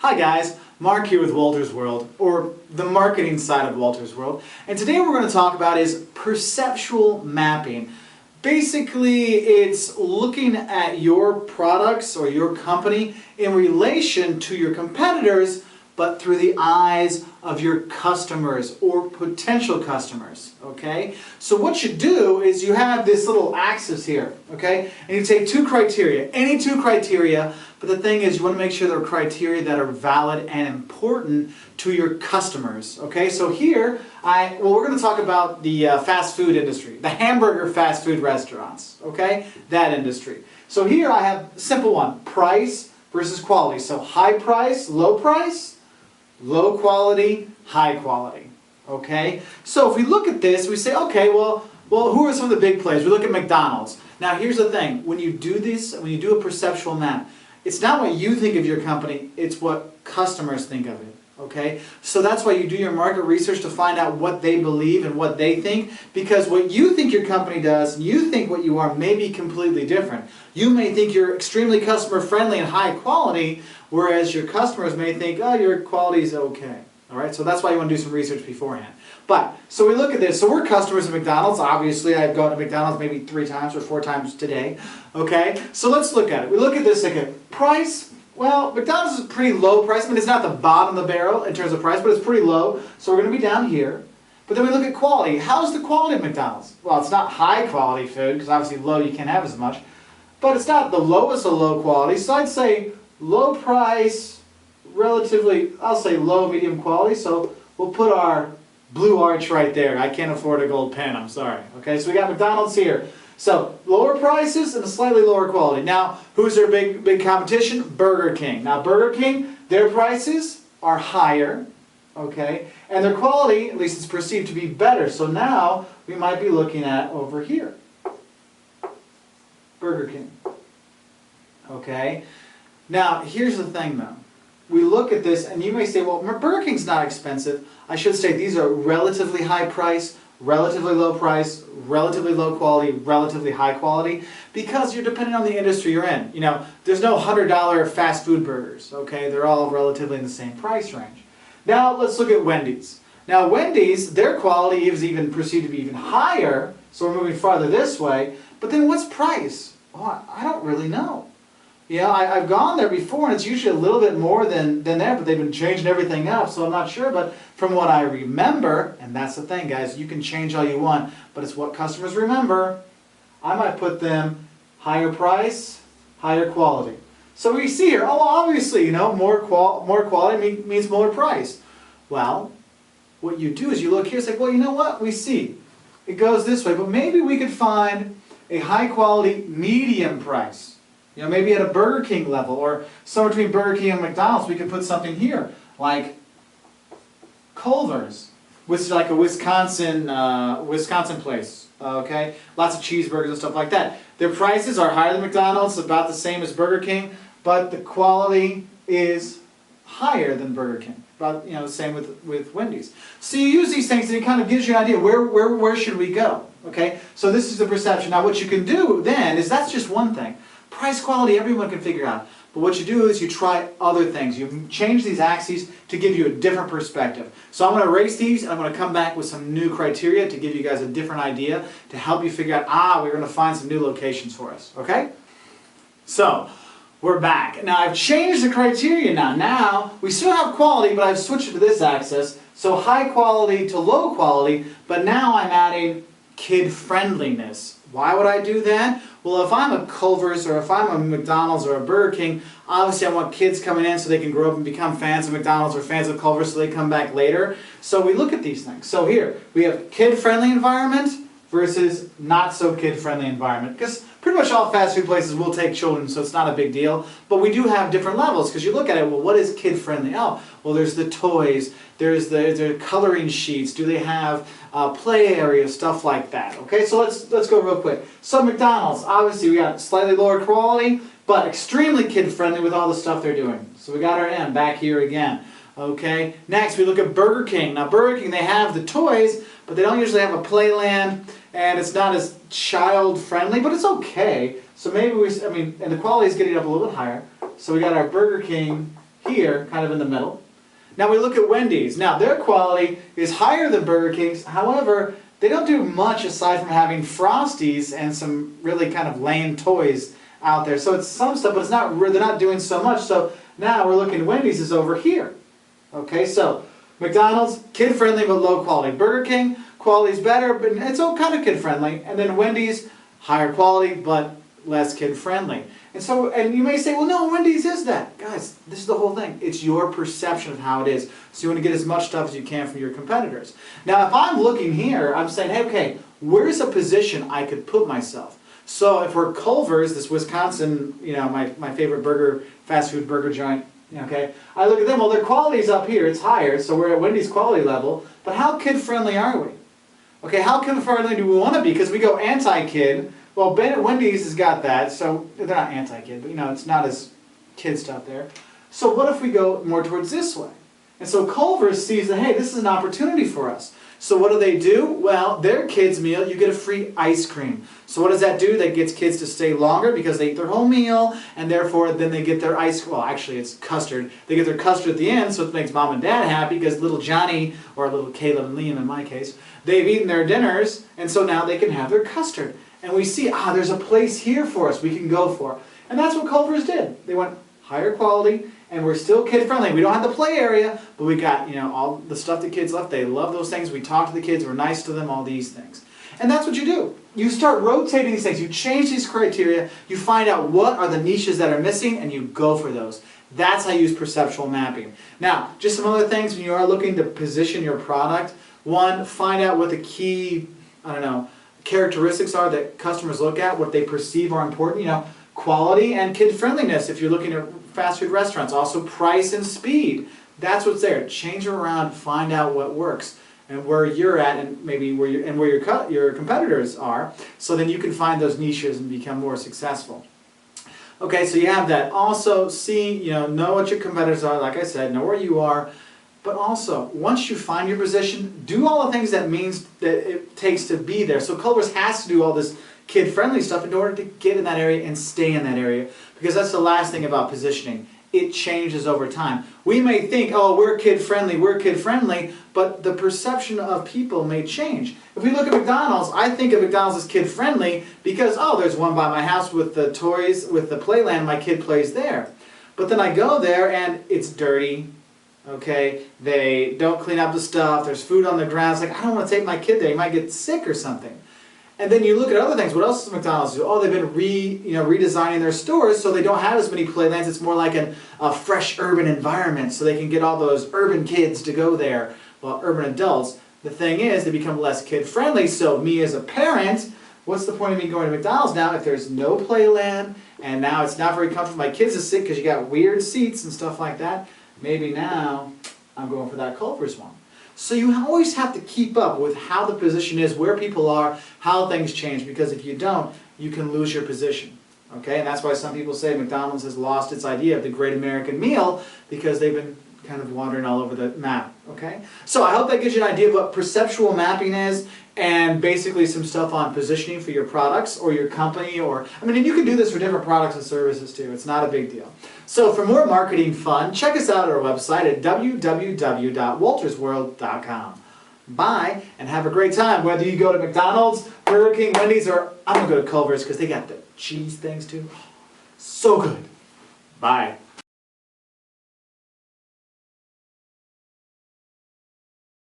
Hi guys, Mark here with Wolters World, or the marketing side of Wolters World. And today what we're going to talk about is perceptual mapping. Basically, it's looking at your products or your company in relation to your competitors, but through the eyes of your customers or potential customers, okay? So what you do is you have this little axis here, okay? And you take two criteria, any two criteria, but the thing is you want to make sure they're criteria that are valid and important to your customers, okay? So here, we're going to talk about the fast food industry, the hamburger fast food restaurants, okay? That industry. So here I have a simple one, price versus quality. So high price, low quality, high quality, okay? So if we look at this, we say, okay, well, who are some of the big players? We look at McDonald's. Now here's the thing, when you do this, when you do a perceptual map, it's not what you think of your company, it's what customers think of it, okay? So that's why you do your market research to find out what they believe and what they think, because what you think your company does and you think what you are may be completely different. You may think you're extremely customer friendly and high quality, whereas your customers may think, oh, your quality is okay. All right, so that's why you want to do some research beforehand. But, so we look at this. So we're customers of McDonald's. Obviously, I've gone to McDonald's maybe 3 times or 4 times today. Okay, so let's look at it. We look at this again. Price, well, McDonald's is pretty low price. I mean, it's not the bottom of the barrel in terms of price, but it's pretty low. So we're going to be down here. But then we look at quality. How's the quality of McDonald's? Well, it's not high quality food, because obviously low you can't have as much. But it's not the lowest of low quality. So I'd say low price, relatively, I'll say low, medium quality. So we'll put our blue arch right there. I can't afford a gold pen, I'm sorry. Okay, so we got McDonald's here. So lower prices and a slightly lower quality. Now, who's their big competition? Burger King. Now Burger King, their prices are higher, okay, and their quality, at least it's perceived to be better. So now we might be looking at over here. Burger King. Okay. Now, here's the thing though. We look at this and you may say, well, Burger King's not expensive. I should say these are relatively high price, relatively low price, relatively low quality, relatively high quality, because you're depending on the industry you're in. You know, there's no $100 fast food burgers, okay? They're all relatively in the same price range. Now, let's look at Wendy's. Now, Wendy's, their quality is even perceived to be even higher, so we're moving farther this way, but then what's price? Oh, I don't really know. Yeah, I've gone there before, and it's usually a little bit more than that, but they've been changing everything up, so I'm not sure. But from what I remember, and that's the thing, guys, you can change all you want, but it's what customers remember. I might put them higher price, higher quality. So we see here, oh, obviously, you know, more quality means more price. Well, what you do is you look here, it's like, well, you know what? We see it goes this way, but maybe we could find a high quality, medium price. You know, maybe at a Burger King level, or somewhere between Burger King and McDonald's, we could put something here, like Culver's, which is like a Wisconsin place, okay? Lots of cheeseburgers and stuff like that. Their prices are higher than McDonald's, about the same as Burger King, but the quality is higher than Burger King. About, you know, the same with Wendy's. So you use these things and it kind of gives you an idea, where should we go, okay? So this is the perception. Now what you can do then is, that's just one thing. Price, quality, everyone can figure out. But what you do is you try other things. You change these axes to give you a different perspective. So I'm going to erase these and I'm going to come back with some new criteria to give you guys a different idea to help you figure out, we're going to find some new locations for us. Okay? So, we're back. Now I've changed the criteria now. Now, we still have quality, but I've switched it to this axis. So high quality to low quality, but now I'm adding kid-friendliness. Why would I do that? Well, if I'm a Culver's or if I'm a McDonald's or a Burger King, obviously I want kids coming in so they can grow up and become fans of McDonald's or fans of Culver's so they come back later. So we look at these things. So here, we have kid-friendly environment versus not so kid-friendly environment. Because pretty much all fast food places will take children, so it's not a big deal. But we do have different levels, because you look at it, well, what is kid-friendly? Oh, well, there's the toys, there's the coloring sheets, do they have play areas, stuff like that. Okay, so let's go real quick. So McDonald's, obviously we got slightly lower quality, but extremely kid-friendly with all the stuff they're doing. So we got our M back here again. Okay, next we look at Burger King. Now Burger King, they have the toys, but they don't usually have a playland, and it's not as child-friendly, but it's okay. So maybe and the quality is getting up a little bit higher. So we got our Burger King here, kind of in the middle. Now we look at Wendy's. Now their quality is higher than Burger King's. However, they don't do much aside from having Frosties and some really kind of lame toys out there. So it's some stuff, but it's not. They're not doing so much. So now we're looking. Wendy's is over here. Okay, so McDonald's, kid-friendly but low quality. Burger King, quality's better, but it's all kind of kid-friendly. And then Wendy's, higher quality but less kid-friendly. And so, and you may say, well, no, Wendy's is that. Guys, this is the whole thing. It's your perception of how it is. So you want to get as much stuff as you can from your competitors. Now, if I'm looking here, I'm saying, hey, okay, where's a position I could put myself? So if we're Culver's, this Wisconsin, my favorite fast food burger joint, okay, I look at them, well, their quality's up here, it's higher, so we're at Wendy's quality level, but how kid-friendly are we? Okay, how kid-friendly do we want to be? Because we go anti-kid. Well, Wendy's has got that, so they're not anti-kid, but it's not as kid stuff there. So what if we go more towards this way? And so Culver's sees that, hey, this is an opportunity for us. So what do? Well, their kids' meal, you get a free ice cream. So what does that do? That gets kids to stay longer because they eat their whole meal, and therefore then they get their well, actually it's custard. They get their custard at the end, so it makes mom and dad happy because little Johnny, or little Caleb and Liam in my case, they've eaten their dinners, and so now they can have their custard. And we see, there's a place here for us we can go for. And that's what Culver's did. They went higher quality, and we're still kid-friendly. We don't have the play area, but we got, all the stuff the kids love. They love those things. We talk to the kids. We're nice to them, all these things. And that's what you do. You start rotating these things. You change these criteria. You find out what are the niches that are missing, and you go for those. That's how you use perceptual mapping. Now, just some other things when you are looking to position your product. One, find out what the key, characteristics are that customers look at, what they perceive are important. Quality and kid-friendliness if you're looking at fast food restaurants. Also price and speed. That's what's there. Change it around, find out what works and where you're at, and maybe where your competitors are, so then you can find those niches and become more successful. Okay, so you have that. Also know what your competitors are, like I said, know where you are. But also, once you find your position, do all the things that it takes to be there. So Culver's has to do all this kid-friendly stuff in order to get in that area and stay in that area. Because that's the last thing about positioning. It changes over time. We may think, oh, we're kid-friendly, but the perception of people may change. If we look at McDonald's, I think of McDonald's as kid-friendly because, there's one by my house with the toys, with the playland, my kid plays there. But then I go there and it's dirty. Okay, they don't clean up the stuff, there's food on the ground. It's like, I don't want to take my kid there, he might get sick or something. And then you look at other things. What else does McDonald's do? They've been redesigning their stores so they don't have as many playlands. It's more like a fresh urban environment so they can get all those urban kids to go there, well, urban adults. The thing is, they become less kid-friendly, so me as a parent, what's the point of me going to McDonald's now if there's no playland, and now it's not very comfortable, my kids are sick because you got weird seats and stuff like that. Maybe now I'm going for that Culver's one. So you always have to keep up with how the position is, where people are, how things change, because if you don't, you can lose your position. Okay, and that's why some people say McDonald's has lost its idea of the great American meal because they've been kind of wandering all over the map. Okay, so I hope that gives you an idea of what perceptual mapping is, and basically some stuff on positioning for your products or your company, and you can do this for different products and services too. It's not a big deal. So for more marketing fun, check us out at our website at www.woltersworld.com. Bye, and have a great time, whether you go to McDonald's, Burger King, Wendy's, or I'm going to go to Culver's because they got the cheese things too. So good. Bye.